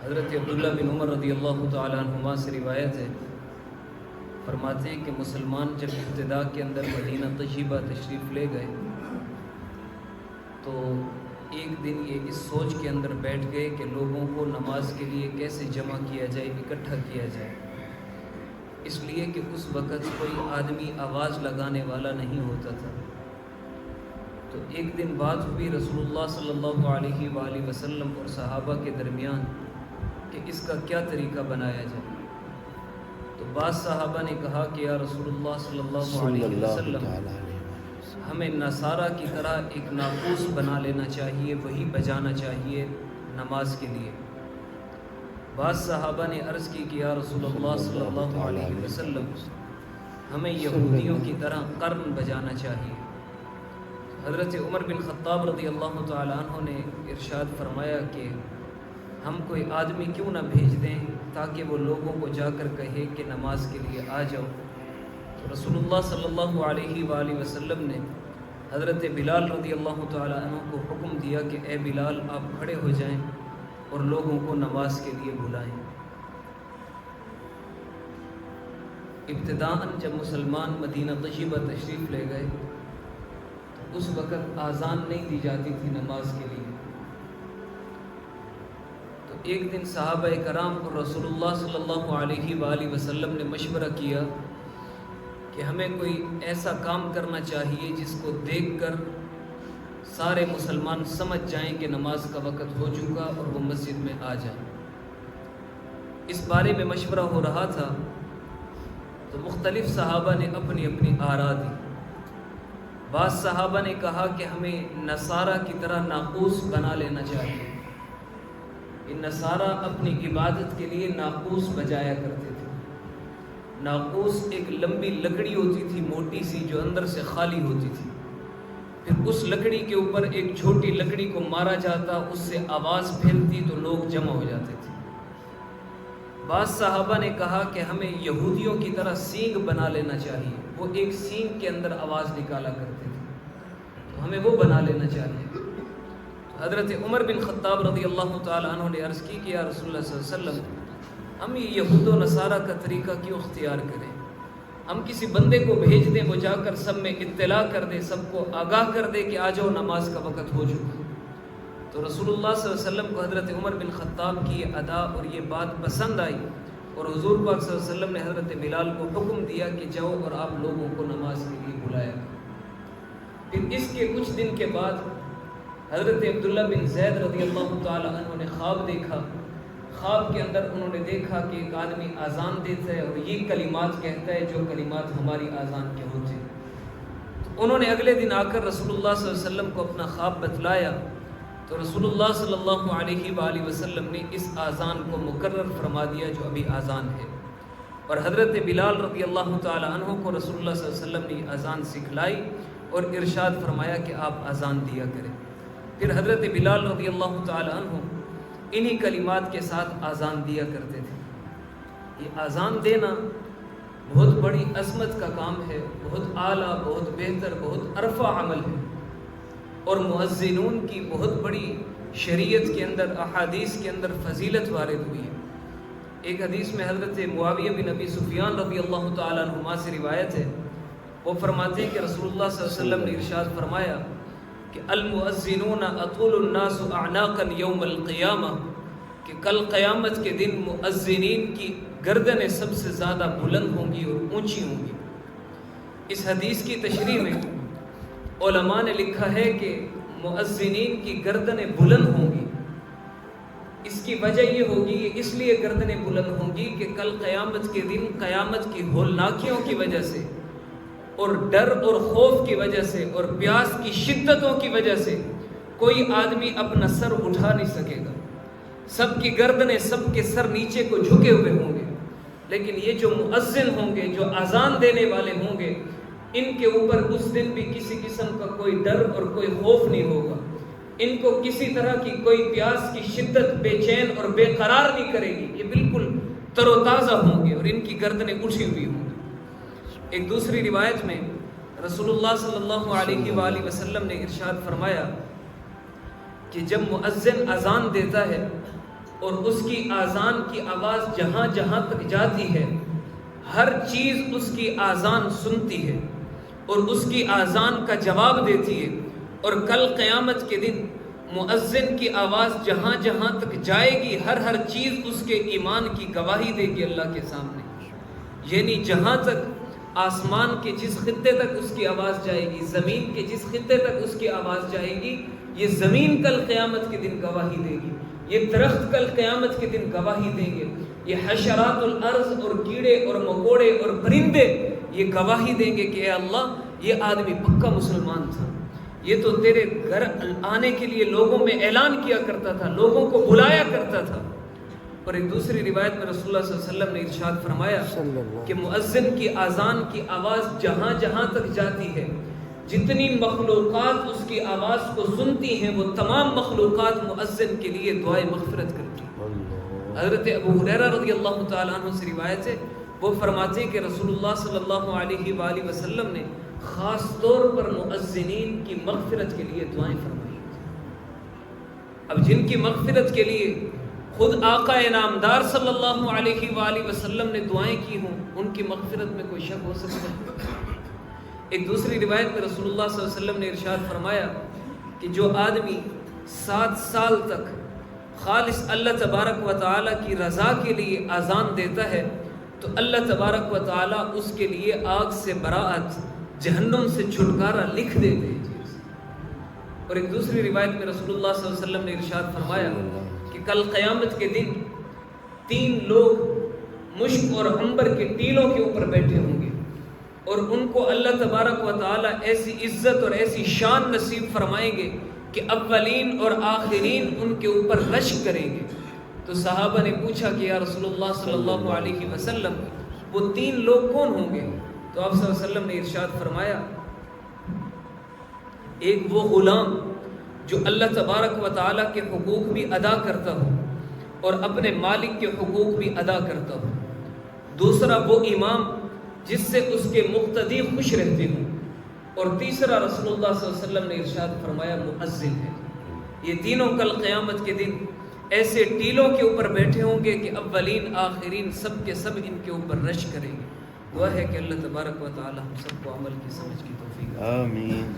حضرت عبداللہ بن عمر رضی اللہ تعالیٰ عنہما سے روایت ہے، فرماتے ہیں کہ مسلمان جب ابتدا کے اندر مدینہ طیبہ تشریف لے گئے تو ایک دن یہ اس سوچ کے اندر بیٹھ گئے کہ لوگوں کو نماز کے لیے کیسے جمع کیا جائے، اکٹھا کیا جائے، اس لیے کہ اس وقت کوئی آدمی آواز لگانے والا نہیں ہوتا تھا۔ تو ایک دن بات ہوئی رسول اللہ صلی اللہ علیہ وآلہ وسلم اور صحابہ کے درمیان کہ اس کا کیا طریقہ بنایا جائے۔ تو بعض صحابہ نے کہا کہ یا رسول اللہ صلی اللہ علیہ وسلم ہمیں نصارہ کی طرح ایک ناقوس بنا لینا چاہیے، وہی بجانا چاہیے نماز کے لیے۔ بعض صحابہ نے عرض کی کہ یا رسول اللہ صلی اللہ علیہ وسلم ہمیں یہودیوں کی طرح قرن بجانا چاہیے۔ حضرت عمر بن خطاب رضی اللہ تعالیٰ عنہ نے ارشاد فرمایا کہ ہم کوئی آدمی کیوں نہ بھیج دیں تاکہ وہ لوگوں کو جا کر کہے کہ نماز کے لیے آ جاؤ۔ تو رسول اللہ صلی اللہ علیہ وآلہ وسلم نے حضرت بلال رضی اللہ تعالیٰ عنہ کو حکم دیا کہ اے بلال آپ کھڑے ہو جائیں اور لوگوں کو نماز کے لیے بلائیں۔ ابتداءً جب مسلمان مدینہ طیبہ تشریف لے گئے تو اس وقت آذان نہیں دی جاتی تھی نماز کے لیے۔ تو ایک دن صحابہ کرام اور رسول اللہ صلی اللہ علیہ وآلہ وسلم نے مشورہ کیا کہ ہمیں کوئی ایسا کام کرنا چاہیے جس کو دیکھ کر سارے مسلمان سمجھ جائیں کہ نماز کا وقت ہو چکا اور وہ مسجد میں آ جائیں۔ اس بارے میں مشورہ ہو رہا تھا تو مختلف صحابہ نے اپنی اپنی آراء دی۔ بعض صحابہ نے کہا کہ ہمیں نصارہ کی طرح ناقوس بنا لینا چاہیے۔ ان نصارہ اپنی عبادت کے لیے ناقوس بجایا کرتے تھے۔ ناقوس ایک لمبی لکڑی ہوتی تھی، موٹی سی، جو اندر سے خالی ہوتی تھی، پھر اس لکڑی کے اوپر ایک چھوٹی لکڑی کو مارا جاتا، اس سے آواز پھیلتی تو لوگ جمع ہو جاتے تھے۔ بعض صحابہ نے کہا کہ ہمیں یہودیوں کی طرح سینگ بنا لینا چاہیے، وہ ایک سینگ کے اندر آواز نکالا کرتے تھے، تو ہمیں وہ بنا لینا چاہیے۔ تو حضرت عمر بن خطاب رضی اللہ تعالیٰ عنہ نے عرض کی کہ یا رسول اللہ صلی اللہ علیہ وسلم ہم یہ یہود و نصارہ کا طریقہ کیوں اختیار کریں؟ ہم کسی بندے کو بھیج دیں، وہ جا کر سب میں اطلاع کر دے، سب کو آگاہ کر دے کہ آ جاؤ نماز کا وقت ہو چکا۔ تو رسول اللہ صلی اللہ علیہ وسلم کو حضرت عمر بن خطاب کی یہ ادا اور یہ بات پسند آئی، اور حضور پاک صلی اللہ علیہ وسلم نے حضرت بلال کو حکم دیا کہ جاؤ اور آپ لوگوں کو نماز کے لیے بلایا۔ پھر اس کے کچھ دن کے بعد حضرت عبداللہ بن زید رضی اللہ تعالیٰ عنہ نے خواب دیکھا۔ خواب کے اندر انہوں نے دیکھا کہ ایک آدمی آذان دیتا ہے اور یہ کلمات کہتا ہے جو کلمات ہماری آذان کے ہوتے ہیں۔ تو انہوں نے اگلے دن آ کر رسول اللہ صلی اللہ علیہ وسلم کو اپنا خواب بتلایا، تو رسول اللہ صلی اللہ علیہ وآلہ وسلم نے اس آذان کو مقرر فرما دیا جو ابھی آذان ہے، اور حضرت بلال رضی اللہ تعالی عنہ کو رسول اللہ صلی اللہ علیہ وسلم نے آذان سکھلائی اور ارشاد فرمایا کہ آپ آذان دیا کریں۔ پھر حضرت بلال رضی اللہ تعالی عنہ انہی کلمات کے ساتھ آذان دیا کرتے تھے۔ یہ آذان دینا بہت بڑی عظمت کا کام ہے، بہت اعلیٰ، بہت بہتر، بہت عرفہ عمل ہے، اور مؤذنون کی بہت بڑی شریعت کے اندر، احادیث کے اندر فضیلت وارد ہوئی ہے۔ ایک حدیث میں حضرت معاویہ بن ابی سفیان رضی اللہ تعالیٰ عنہما سے روایت ہے، وہ فرماتے ہیں کہ رسول اللہ صلی اللہ علیہ وسلم نے ارشاد فرمایا کہ المؤذنون اطول الناس اعناقا یوم القیامہ، کہ کل قیامت کے دن مؤذنین کی گردنیں سب سے زیادہ بلند ہوں گی اور اونچی ہوں گی۔ اس حدیث کی تشریح میں علماء نے لکھا ہے کہ مؤذنین کی گردنیں بلند ہوں گی، اس کی وجہ یہ ہوگی، یہ اس لیے گردنیں بلند ہوں گی کہ کل قیامت کے دن قیامت کی ہولناکیوں کی وجہ سے اور ڈر اور خوف کی وجہ سے اور پیاس کی شدتوں کی وجہ سے کوئی آدمی اپنا سر اٹھا نہیں سکے گا، سب کی گردنیں، سب کے سر نیچے کو جھکے ہوئے ہوں گے، لیکن یہ جو مؤذن ہوں گے، جو اذان دینے والے ہوں گے، ان کے اوپر اس دن بھی کسی قسم کا کوئی ڈر اور کوئی خوف نہیں ہوگا، ان کو کسی طرح کی کوئی پیاس کی شدت بے چین اور بے قرار نہیں کرے گی، یہ بالکل تر و تازہ ہوں گے اور ان کی گردنیں اٹھی ہوئی ہوں گی۔ ایک دوسری روایت میں رسول اللہ صلی اللہ علیہ وآلہ وسلم نے ارشاد فرمایا کہ جب مؤذن اذان دیتا ہے اور اس کی آذان کی آواز جہاں جہاں تک جاتی ہے ہر چیز اس کی آذان سنتی ہے اور اس کی آذان کا جواب دیتی ہے، اور کل قیامت کے دن مؤذن کی آواز جہاں جہاں تک جائے گی ہر چیز اس کے ایمان کی گواہی دے گی اللہ کے سامنے. یعنی جہاں تک آسمان کے جس خطے تک اس کی آواز جائے گی، زمین کے جس خطے تک اس کی آواز جائے گی، یہ زمین کل قیامت کے دن گواہی دے گی، یہ درخت کل قیامت کے دن گواہی دیں گے، یہ حشرات الارض اور کیڑے اور مکوڑے اور پرندے یہ گواہی دیں گے کہ اے اللہ یہ آدمی پکا مسلمان تھا، یہ تو تیرے گھر آنے کے لیے لوگوں میں اعلان کیا کرتا تھا، لوگوں کو بلایا کرتا تھا. اور ایک دوسری روایت میں رسول اللہ صلی اللہ علیہ وسلم نے ارشاد فرمایا کہ مؤذن کی آذان کی آواز جہاں جہاں تک جاتی ہے جتنی مخلوقات اس کی آواز کو سنتی ہیں وہ تمام مخلوقات مؤذن کے لیے دعائے مغفرت کرتی ہیں. حضرت ابو ہریرہ رضی اللہ تعالیٰ عنہ سے روایت ہے، وہ فرماتے ہیں کہ رسول اللہ صلی اللہ علیہ وآلہ وسلم نے خاص طور پر مؤذنین کی مغفرت کے لیے دعائیں فرمائی. اب جن کی مغفرت کے لیے خود آقا انعامدار صلی اللہ علیہ وآلہ وسلم نے دعائیں کی ہوں، ان کی مغفرت میں کوئی شک ہو سکتا ہے؟ ایک دوسری روایت میں رسول اللہ صلی اللہ علیہ وسلم نے ارشاد فرمایا کہ جو آدمی 7 سال تک خالص اللہ تبارک و تعالیٰ کی رضا کے لیے اذان دیتا ہے تو اللہ تبارک و تعالیٰ اس کے لیے آگ سے براعت، جہنم سے چھٹکارا لکھ دیتے ہیں. اور ایک دوسری روایت میں رسول اللہ صلی اللہ علیہ وسلم نے ارشاد فرمایا کہ کل قیامت کے دن 3 لوگ مشک اور عنبر کے ٹیلوں کے اوپر بیٹھے ہوں گے اور ان کو اللہ تبارک و تعالیٰ ایسی عزت اور ایسی شان نصیب فرمائیں گے کہ اولین اور آخرین ان کے اوپر رشک کریں گے. تو صحابہ نے پوچھا کہ یا رسول اللہ صلی اللہ علیہ وسلم وہ 3 لوگ کون ہوں گے؟ تو آپ صلی اللہ علیہ وسلم نے ارشاد فرمایا ایک وہ غلام جو اللہ تبارک و تعالیٰ کے حقوق بھی ادا کرتا ہو اور اپنے مالک کے حقوق بھی ادا کرتا ہو. دوسرا وہ امام جس سے اس کے مقتدی خوش رہتے ہوں. اور تیسرا رسول اللہ صلی اللہ علیہ وسلم نے ارشاد فرمایا مؤذن ہے. یہ تینوں کل قیامت کے دن ایسے ٹیلوں کے اوپر بیٹھے ہوں گے کہ اولین آخرین سب کے سب ان کے اوپر رش کریں گے. دعا ہے کہ اللہ تبارک و تعالی ہم سب کو عمل کی سمجھ کی توفیق. آمین.